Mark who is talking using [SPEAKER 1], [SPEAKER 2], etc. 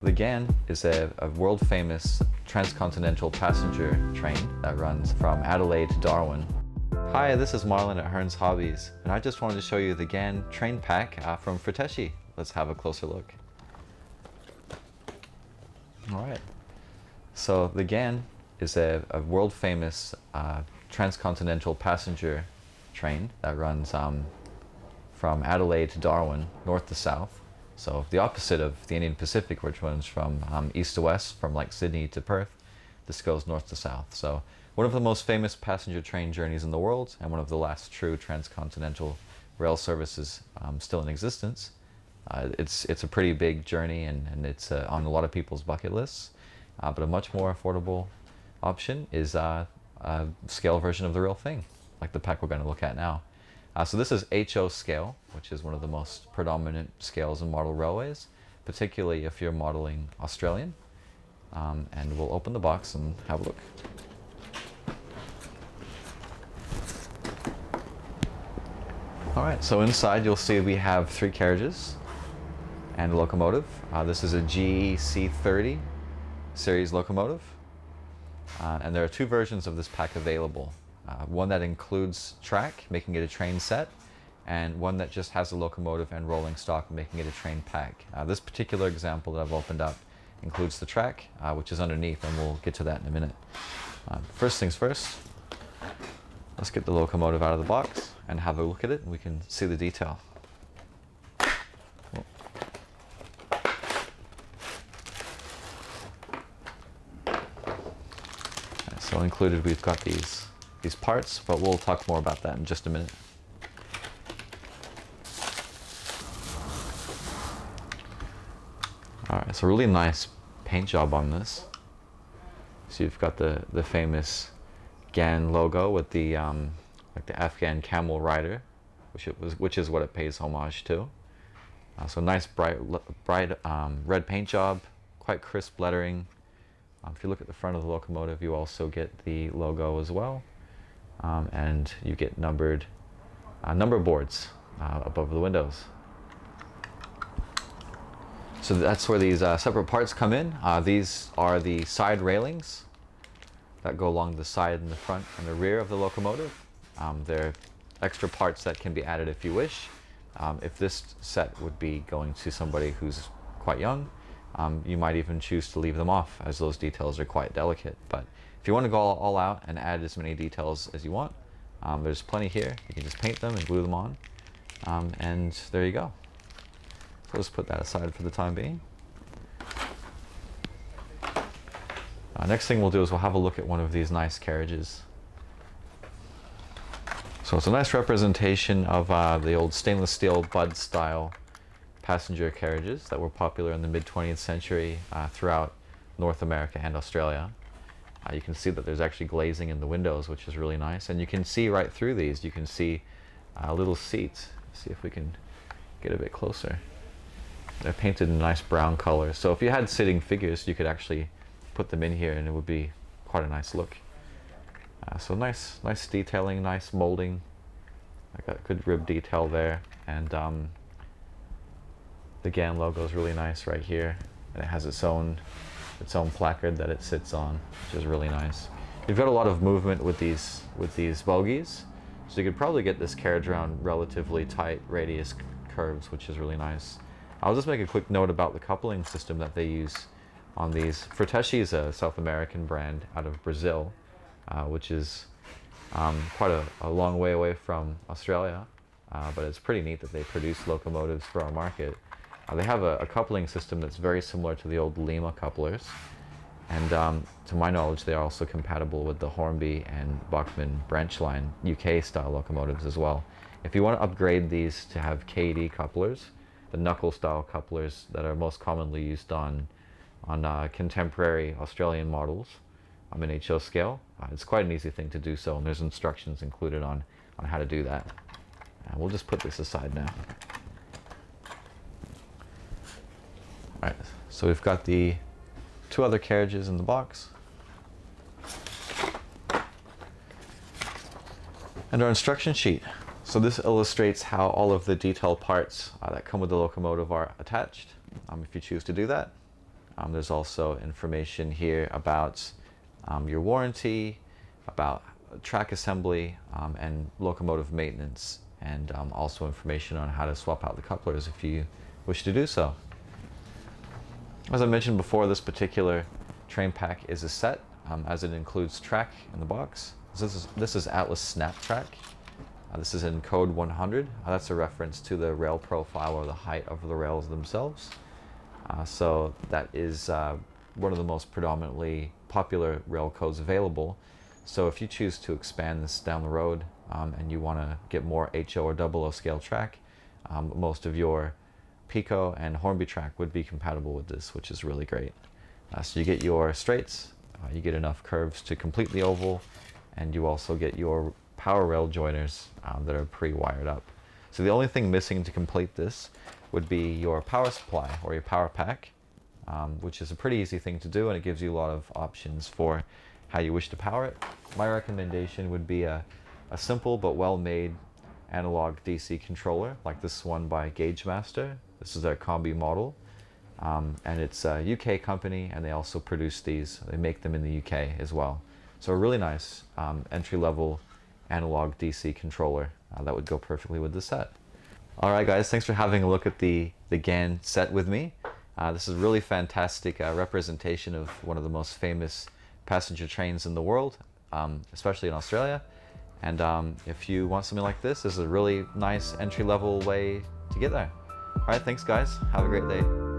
[SPEAKER 1] The Ghan is a world-famous transcontinental passenger train that runs from Adelaide to Darwin. Hi, this is Marlin at Hearns Hobbies, and I just wanted to show you the Ghan train pack from Frateschi. Let's have a closer look. Alright, so the Ghan is a world-famous transcontinental passenger train that runs from Adelaide to Darwin, north to south. So the opposite of the Indian Pacific, which runs from east to west, from like Sydney to Perth, this goes north to south. So one of the most famous passenger train journeys in the world, and one of the last true transcontinental rail services still in existence. It's a pretty big journey, and it's on a lot of people's bucket lists. But a much more affordable option is a scale version of the real thing, like the pack we're going to look at now. So this is HO scale, which is one of the most predominant scales in model railways, particularly if you're modeling Australian. And we'll open the box and have a look. Alright, so inside you'll see we have 3 carriages and a locomotive. This is a GC30 series locomotive. And there are 2 versions of this pack available. One that includes track, making it a train set, and one that just has a locomotive and rolling stock, making it a train pack. This particular example that I've opened up includes the track, which is underneath, and we'll get to that in a minute. First things first, let's get the locomotive out of the box and have a look at it, and we can see the detail. So included we've got these parts, but we'll talk more about that in just a minute. Alright, so really nice paint job on this. So you've got the famous Ghan logo with the like the Afghan camel rider, which is what it pays homage to. So nice bright red paint job, quite crisp lettering. If you look at the front of the locomotive, you also get the logo as well. And you get number boards above the windows. So that's where these separate parts come in. These are the side railings that go along the side and the front and the rear of the locomotive. They're extra parts that can be added if you wish. If this set would be going to somebody who's quite young, you might even choose to leave them off, as those details are quite delicate. But if you want to go all out and add as many details as you want, there's plenty here. You can just paint them and glue them on, and there you go. So let's put that aside for the time being. Next thing we'll do is we'll have a look at one of these nice carriages. So it's a nice representation of the old stainless steel bud style passenger carriages that were popular in the mid-20th century throughout North America and Australia. You can see that there's actually glazing in the windows, which is really nice, and you can see right through these. You can see little seats. Let's see if we can get a bit closer. They're painted in a nice brown color, so if you had sitting figures, you could actually put them in here and it would be quite a nice look. So nice detailing, nice molding. I got good rib detail there, and the Ghan logo is really nice right here, and it has its own placard that it sits on, which is really nice. You've got a lot of movement with these bogies, so you could probably get this carriage around relatively tight radius curves, which is really nice. I'll just make a quick note about the coupling system that they use on these. Frateschi is a South American brand out of Brazil, which is quite a long way away from Australia, but it's pretty neat that they produce locomotives for our market. They have a coupling system that's very similar to the old Lima couplers, and to my knowledge they are also compatible with the Hornby and Bachmann branch line UK style locomotives as well. If you want to upgrade these to have KD couplers, the knuckle style couplers that are most commonly used on contemporary Australian models in HO scale, it's quite an easy thing to do so, and there's instructions included on how to do that. We'll just put this aside now. Alright, so we've got the 2 other carriages in the box. And our instruction sheet. So this illustrates how all of the detail parts that come with the locomotive are attached, if you choose to do that. There's also information here about your warranty, about track assembly, and locomotive maintenance, and also information on how to swap out the couplers if you wish to do so. As I mentioned before, this particular train pack is a set, as it includes track in the box. This is Atlas Snap Track. This is in code 100. That's a reference to the rail profile or the height of the rails themselves. So that is one of the most predominantly popular rail codes available. So if you choose to expand this down the road and you want to get more HO or 00 scale track, most of your Pico and Hornby track would be compatible with this, which is really great. So you get your straights, you get enough curves to complete the oval, and you also get your power rail joiners that are pre-wired up. So the only thing missing to complete this would be your power supply or your power pack, which is a pretty easy thing to do, and it gives you a lot of options for how you wish to power it. My recommendation would be a simple but well-made analog DC controller like this one by Gagemaster. This is their combi model, and it's a UK company, and they also produce these. They make them in the UK as well. So a really nice entry-level analog DC controller that would go perfectly with the set. Alright guys, thanks for having a look at the Ghan set with me. This is a really fantastic representation of one of the most famous passenger trains in the world, especially in Australia. And if you want something like this is a really nice entry-level way to get there. Alright, thanks guys. Have a great day.